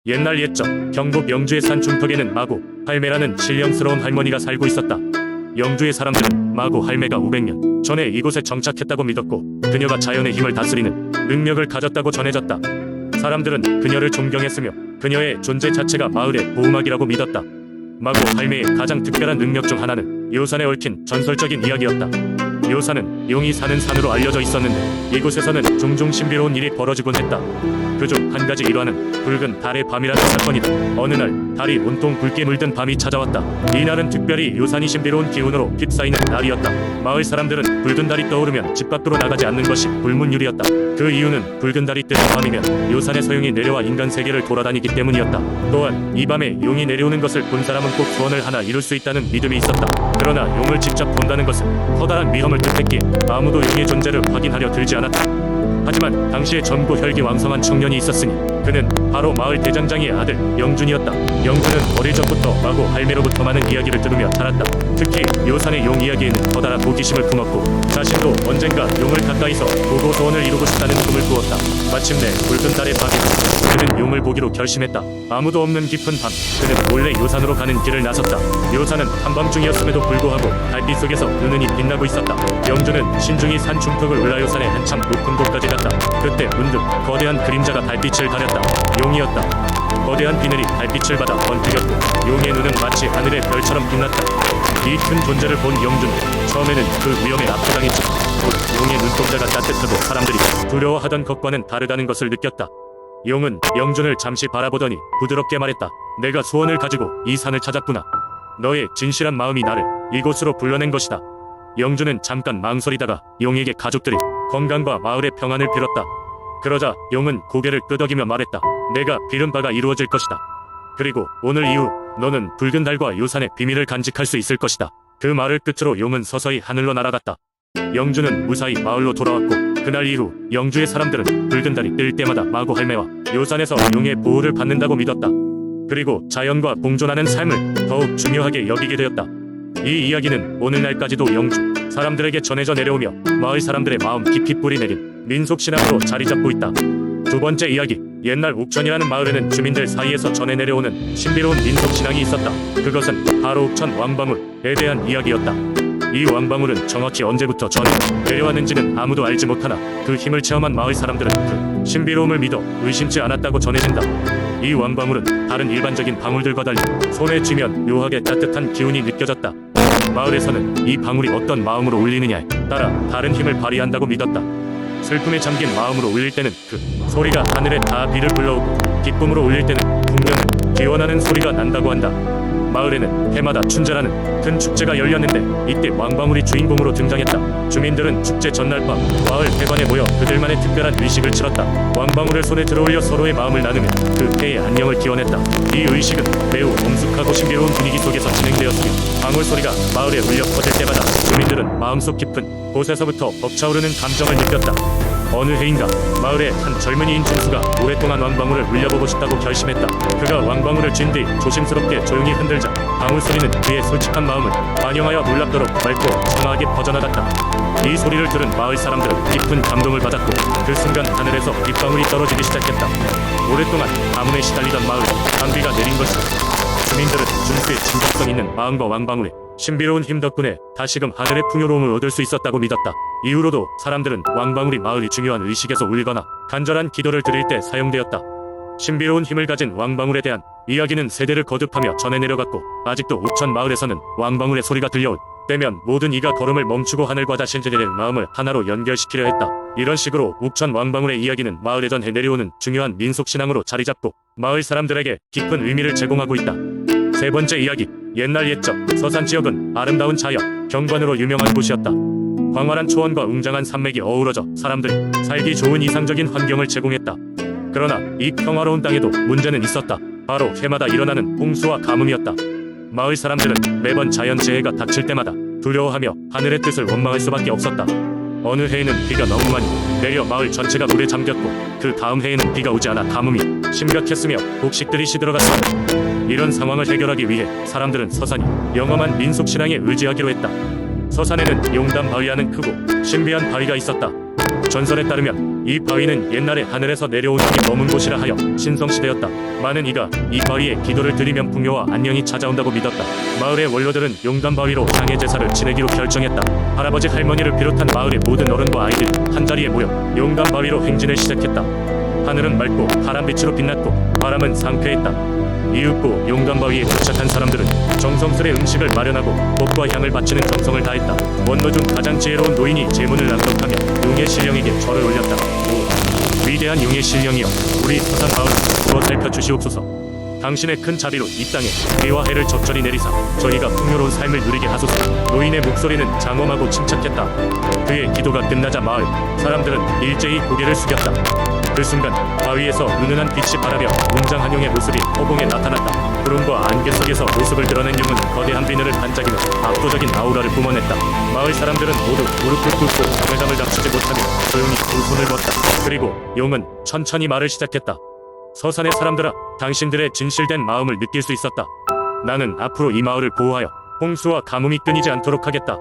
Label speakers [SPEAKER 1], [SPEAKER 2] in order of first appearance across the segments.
[SPEAKER 1] 옛날 옛적 경북 영주의 산 중턱에는 마고 할매라는 신령스러운 할머니가 살고 있었다. 영주의 사람들은 마고 할매가 500년 전에 이곳에 정착했다고 믿었고 그녀가 자연의 힘을 다스리는 능력을 가졌다고 전해졌다. 사람들은 그녀를 존경했으며 그녀의 존재 자체가 마을의 보호막이라고 믿었다. 마고 할매의 가장 특별한 능력 중 하나는 요산에 얽힌 전설적인 이야기였다. 요산은 용이 사는 산으로 알려져 있었는데 이곳에서는 종종 신비로운 일이 벌어지곤 했다. 그중 한 가지 일화는 붉은 달의 밤이라는 사건이다. 어느 날 달이 온통 붉게 물든 밤이 찾아왔다. 이날은 특별히 요산이 신비로운 기운으로 휩싸이는 날이었다. 마을 사람들은 붉은 달이 떠오르면 집 밖으로 나가지 않는 것이 불문율이었다. 그 이유는 붉은 달이 뜨는 밤이면 요산의 소용이 내려와 인간 세계를 돌아다니기 때문이었다. 또한 이 밤에 용이 내려오는 것을 본 사람은 꼭 소원을 하나 이룰 수 있다는 믿음이 있었다. 그러나 용을 직접 본다는 것은 커다란 위험을 뜻했기에 아무도 용의 존재를 확인하려 들지 않았다. 하지만 당시에 젊고 혈기왕성한 청년이 있었으니 그는 바로 마을 대장장이의 아들 영준이었다. 영준은 어릴 적부터 마고 할매로부터 많은 이야기를 들으며 자랐다. 특히 요산의 용 이야기에는 커다란 호기심을 품었고 자신도 언젠가 용을 가까이서 보고 소원을 이루고 싶다는 꿈을 꾸었다. 마침내 붉은 달의 밤이 그는 용을 보기로 결심했다. 아무도 없는 깊은 밤 그는 몰래 요산으로 가는 길을 나섰다. 요산은 한밤중이었음에도 불구하고 달빛 속에서 은은히 빛나고 있었다. 영준은 신중히 산 중턱을 올라 요산의 한참 높은 곳까지 갔다. 그때 문득 거대한 그림자가 달빛을 가렸다. 용이었다. 거대한 비늘이 달빛을 받아 번뜩였고 용의 눈은 마치 하늘의 별처럼 빛났다. 이 큰 존재를 본 영준은 처음에는 그 위험에 압도당했지만 곧 용의 눈동자가 따뜻하고 사람들이 두려워하던 것과는 다르다는 것을 느꼈다. 용은 영준을 잠시 바라보더니 부드럽게 말했다. 내가 소원을 가지고 이 산을 찾았구나. 너의 진실한 마음이 나를 이곳으로 불러낸 것이다. 영준은 잠깐 망설이다가 용에게 가족들이 건강과 마을의 평안을 빌었다. 그러자 용은 고개를 끄덕이며 말했다. 내가 빌은 바가 이루어질 것이다. 그리고 오늘 이후 너는 붉은 달과 요산의 비밀을 간직할 수 있을 것이다. 그 말을 끝으로 용은 서서히 하늘로 날아갔다. 영준은 무사히 마을로 돌아왔고 그날 이후 영주의 사람들은 붉은 달이 뜰 때마다 마고 할매와 요산에서 용의 보호를 받는다고 믿었다. 그리고 자연과 공존하는 삶을 더욱 중요하게 여기게 되었다. 이 이야기는 오늘날까지도 영주 사람들에게 전해져 내려오며 마을 사람들의 마음 깊이 뿌리내린 민속신앙으로 자리잡고 있다. 두 번째 이야기, 옛날 옥천이라는 마을에는 주민들 사이에서 전해 내려오는 신비로운 민속신앙이 있었다. 그것은 바로 옥천 왕방울에 대한 이야기였다. 이 왕방울은 정확히 언제부터 전해 내려왔는지는 아무도 알지 못하나 그 힘을 체험한 마을 사람들은 그 신비로움을 믿어 의심치 않았다고 전해진다. 이 왕방울은 다른 일반적인 방울들과 달리 손에 쥐면 묘하게 따뜻한 기운이 느껴졌다. 마을에서는 이 방울이 어떤 마음으로 울리느냐에 따라 다른 힘을 발휘한다고 믿었다. 슬픔에 잠긴 마음으로 울릴 때는 그 소리가 하늘에 다 비를 불러오고 기쁨으로 울릴 때는 풍년은 기원하는 소리가 난다고 한다. 마을에는 해마다 춘제라는 큰 축제가 열렸는데 이때 왕방울이 주인공으로 등장했다. 주민들은 축제 전날 밤 마을 회관에 모여 그들만의 특별한 의식을 치렀다. 왕방울을 손에 들어올려 서로의 마음을 나누며 그 해의 안녕을 기원했다. 이 의식은 매우 엄숙하고 신비로운 분위기 속에서 진행되었으며 방울 소리가 마을에 울려 퍼질 때마다 주민들은 마음속 깊은 곳에서부터 벅차오르는 감정을 느꼈다. 어느 해인가 마을의 한 젊은이인 준수가 오랫동안 왕방울을 울려보고 싶다고 결심했다. 그가 왕방울을 쥔 뒤 조심스럽게 조용히 흔들자 방울 소리는 그의 솔직한 마음을 반영하여 놀랍도록 맑고 청아하게 퍼져나갔다. 이 소리를 들은 마을 사람들은 깊은 감동을 받았고 그 순간 하늘에서 빗방울이 떨어지기 시작했다. 오랫동안 가뭄에 시달리던 마을에 단비가 내린 것이다. 주민들은 준수의 진정성 있는 마음과 왕방울의 신비로운 힘 덕분에 다시금 하늘의 풍요로움을 얻을 수 있었다고 믿었다. 이후로도 사람들은 왕방울이 마을이 중요한 의식에서 울거나 간절한 기도를 드릴 때 사용되었다. 신비로운 힘을 가진 왕방울에 대한 이야기는 세대를 거듭하며 전해 내려갔고 아직도 옥천 마을에서는 왕방울의 소리가 들려올 때면 모든 이가 걸음을 멈추고 하늘과 자신들의 마음을 하나로 연결시키려 했다. 이런 식으로 옥천 왕방울의 이야기는 마을에 전해 내려오는 중요한 민속신앙으로 자리잡고 마을 사람들에게 깊은 의미를 제공하고 있다. 세 번째 이야기, 옛날 옛적 서산 지역은 아름다운 자연, 경관으로 유명한 곳이었다. 광활한 초원과 웅장한 산맥이 어우러져 사람들이 살기 좋은 이상적인 환경을 제공했다. 그러나 이 평화로운 땅에도 문제는 있었다. 바로 해마다 일어나는 홍수와 가뭄이었다. 마을 사람들은 매번 자연재해가 닥칠 때마다 두려워하며 하늘의 뜻을 원망할 수밖에 없었다. 어느 해에는 비가 너무 많이 내려 마을 전체가 물에 잠겼고 그 다음 해에는 비가 오지 않아 가뭄이 심각했으며 곡식들이 시들어갔다. 이런 상황을 해결하기 위해 사람들은 서산이 영험한 민속신앙에 의지하기로 했다. 서산에는 용담 바위라는 크고 신비한 바위가 있었다. 전설에 따르면 이 바위는 옛날에 하늘에서 내려온 힘이 머문 곳이라 하여 신성시대였다. 많은 이가 이 바위에 기도를 드리면 풍요와 안녕이 찾아온다고 믿었다. 마을의 원로들은 용담바위로 향해 제사를 지내기로 결정했다. 할아버지 할머니를 비롯한 마을의 모든 어른과 아이들이 한자리에 모여 용담바위로 행진을 시작했다. 하늘은 맑고 파란빛으로 빛났고 바람은 상쾌했다. 이윽고 용담바위에 도착한 사람들은 정성스레 음식을 마련하고 꽃과 향을 바치는 정성을 다했다. 원로 중 가장 지혜로운 노인이 제문을 낭독하며 용의 신령에게 절을 올렸다. 오, 위대한 용의 신령이여, 우리 서산마을 구워 살펴주시옵소서. 당신의 큰 자비로 이 땅에 비와 해를 적절히 내리사 저희가 풍요로운 삶을 누리게 하소서. 노인의 목소리는 장엄하고 침착했다. 그의 기도가 끝나자 마을 사람들은 일제히 고개를 숙였다. 그 순간 바위에서 은은한 빛이 바라며 웅장한 용의 모습이 허공에 나타났다. 구름과 안개 속에서 모습을 드러낸 용은 거대한 비늘을 반짝이며 압도적인 아우라를 뿜어냈다. 마을 사람들은 모두 무릎을 꿇고 감회감을 감추지 못하며 조용히 두 손을 모았다. 그리고 용은 천천히 말을 시작했다. 서산의 사람들아, 당신들의 진실된 마음을 느낄 수 있었다. 나는 앞으로 이 마을을 보호하여 홍수와 가뭄이 끊이지 않도록 하겠다.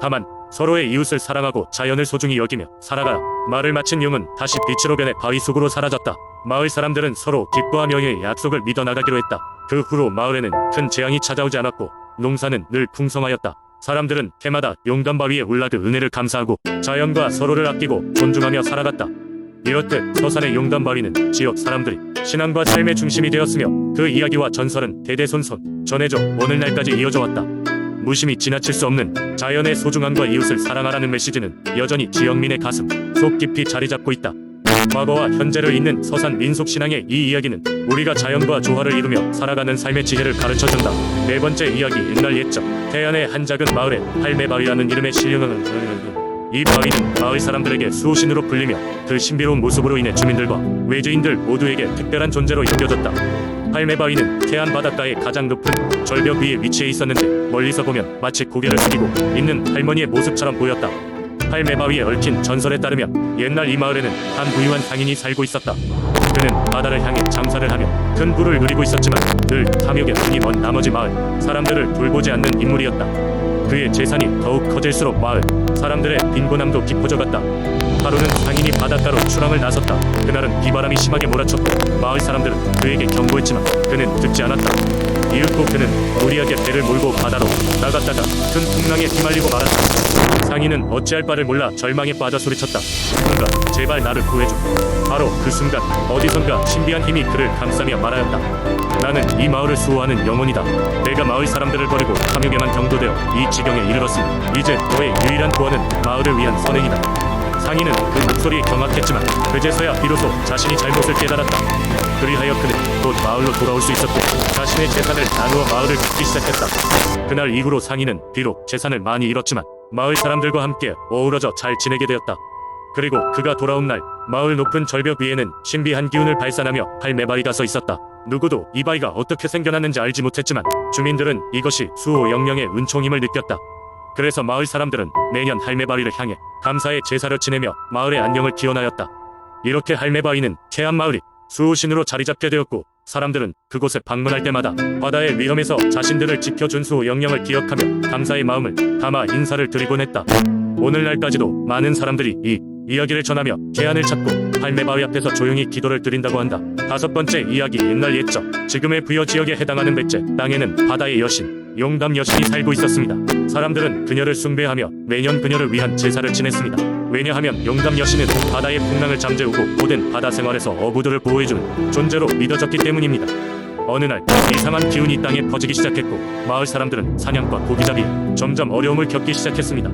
[SPEAKER 1] 다만 서로의 이웃을 사랑하고 자연을 소중히 여기며 살아가라. 말을 마친 용은 다시 빛으로 변해 바위 속으로 사라졌다. 마을 사람들은 서로 기뻐하며 의 약속을 믿어나가기로 했다. 그 후로 마을에는 큰 재앙이 찾아오지 않았고 농사는 늘 풍성하였다. 사람들은 해마다 용담바위에 올라 그 은혜를 감사하고 자연과 서로를 아끼고 존중하며 살아갔다. 이렇듯 서산의 용담바위는 지역 사람들이 신앙과 삶의 중심이 되었으며 그 이야기와 전설은 대대손손 전해져 오늘날까지 이어져 왔다. 무심히 지나칠 수 없는 자연의 소중함과 이웃을 사랑하라는 메시지는 여전히 지역민의 가슴 속 깊이 자리 잡고 있다. 과거와 현재를 잇는 서산 민속신앙의 이 이야기는 우리가 자연과 조화를 이루며 살아가는 삶의 지혜를 가르쳐준다. 네 번째 이야기, 옛날 옛적 태안의 한 작은 마을에 할매바위라는 이름의 신령은 이 바위는 마을 사람들에게 수호신으로 불리며 그 신비로운 모습으로 인해 주민들과 외지인들 모두에게 특별한 존재로 여겨졌다. 할매바위는 태안 바닷가의 가장 높은 절벽 위에 위치해 있었는데 멀리서 보면 마치 고개를 숙이고 있는 할머니의 모습처럼 보였다. 할매바위에 얽힌 전설에 따르면 옛날 이 마을에는 한 부유한 상인이 살고 있었다. 그는 바다를 향해 장사를 하며 큰 부를 누리고 있었지만 늘 탐욕에 눈이 먼 나머지 마을 사람들을 돌보지 않는 인물이었다. 그의 재산이 더욱 커질수록 마을 사람들의 빈곤함도 깊어져갔다. 하루는 상인이 바닷가로 출항을 나섰다. 그날은 비바람이 심하게 몰아쳤고 마을 사람들은 그에게 경고했지만 그는 듣지 않았다. 이윽고 그는 무리하게 배를 몰고 바다로 나갔다가 큰 풍랑에 휘말리고 말았다. 상인은 어찌할 바를 몰라 절망에 빠져 소리쳤다. 누가 제발 나를 구해줘. 바로 그 순간 어디선가 신비한 힘이 그를 감싸며 말하였다. 나는 이 마을을 수호하는 영혼이다. 내가 마을 사람들을 버리고 탐욕에만 경도되어 이 지경에 이르렀으니 이제 너의 유일한 구원은 마을을 위한 선행이다. 상인은 그 목소리에 경악했지만 그제서야 비로소 자신이 잘못을 깨달았다. 그리하여 그는 곧 마을로 돌아올 수 있었고 자신의 재산을 나누어 마을을 짓기 시작했다. 그날 이후로 상인은 비록 재산을 많이 잃었지만 마을 사람들과 함께 어우러져 잘 지내게 되었다. 그리고 그가 돌아온 날 마을 높은 절벽 위에는 신비한 기운을 발산하며 할매바위가 서 있었다. 누구도 이 바위가 어떻게 생겨났는지 알지 못했지만 주민들은 이것이 수호 영령의 은총임을 느꼈다. 그래서 마을 사람들은 매년 할매바위를 향해 감사의 제사를 지내며 마을의 안녕을 기원하였다. 이렇게 할매바위는 태안마을이 수호신으로 자리잡게 되었고 사람들은 그곳에 방문할 때마다 바다의 위험에서 자신들을 지켜준 수호 영령을 기억하며 감사의 마음을 담아 인사를 드리곤 했다. 오늘날까지도 많은 사람들이 이 이야기를 전하며 개안을 찾고 할매바위 앞에서 조용히 기도를 드린다고 한다. 다섯 번째 이야기, 옛날 옛적 지금의 부여 지역에 해당하는 백제 땅에는 바다의 여신 용담 여신이 살고 있었습니다. 사람들은 그녀를 숭배하며 매년 그녀를 위한 제사를 지냈습니다. 왜냐하면 용담 여신은 바다의 풍랑을 잠재우고 모든 바다 생활에서 어부들을 보호해주는 존재로 믿어졌기 때문입니다. 어느 날 이상한 기운이 땅에 퍼지기 시작했고 마을 사람들은 사냥과 고기잡이에 점점 어려움을 겪기 시작했습니다.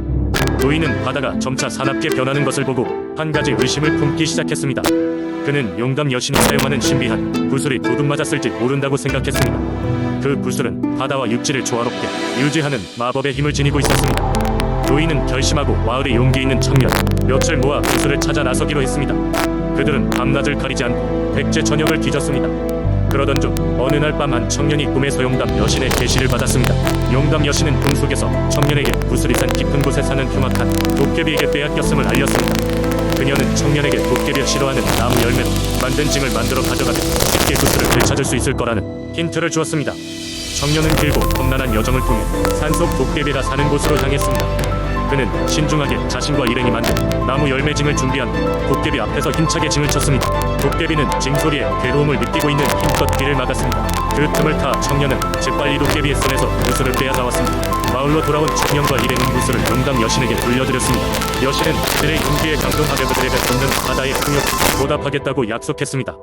[SPEAKER 1] 노인은 바다가 점차 사납게 변하는 것을 보고 한 가지 의심을 품기 시작했습니다. 그는 용담 여신이 사용하는 신비한 구슬이 도둑 맞았을지 모른다고 생각했습니다. 그 구슬은 바다와 육지를 조화롭게 유지하는 마법의 힘을 지니고 있었습니다. 노인은 결심하고 마을에 용기 있는 청년 몇을 모아 구슬을 찾아 나서기로 했습니다. 그들은 밤낮을 가리지 않고 백제 전역을 뒤졌습니다. 그러던 중 어느 날 밤 한 청년이 꿈에서 용담 여신의 계시를 받았습니다. 용담 여신은 꿈속에서 청년에게 구슬이 산 깊은 곳에 사는 흉악한 도깨비에게 빼앗겼음을 알렸습니다. 그녀는 청년에게 도깨비가 싫어하는 나무 열매로 만든 징을 만들어 가져가면 쉽게 구슬을 되찾을 수 있을 거라는 힌트를 주었습니다. 청년은 길고 험난한 여정을 통해 산속 도깨비가 사는 곳으로 향했습니다. 그는 신중하게 자신과 일행이 만든 나무 열매징을 준비한 후 도깨비 앞에서 힘차게 징을 쳤습니다. 도깨비는 징소리에 괴로움을 느끼고 있는 힘껏 귀를 막았습니다. 그 틈을 타 청년은 재빨리 도깨비의 손에서 무술을 빼앗아왔습니다. 마을로 돌아온 청년과 일행은 무술을 용담 여신에게 돌려드렸습니다. 여신은 그들의 용기에 감동하며 그들에게 쏟는 바다의 풍요를 보답하겠다고 약속했습니다.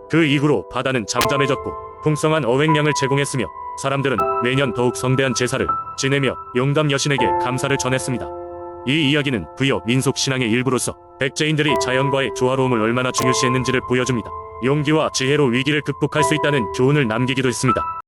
[SPEAKER 1] 그 이후로 바다는 잠잠해졌고 풍성한 어획량을 제공했으며 사람들은 매년 더욱 성대한 제사를 지내며 용담 여신에게 감사를 전했습니다. 이 이야기는 부여 민속 신앙의 일부로서 백제인들이 자연과의 조화로움을 얼마나 중요시했는지를 보여줍니다. 용기와 지혜로 위기를 극복할 수 있다는 교훈을 남기기도 했습니다.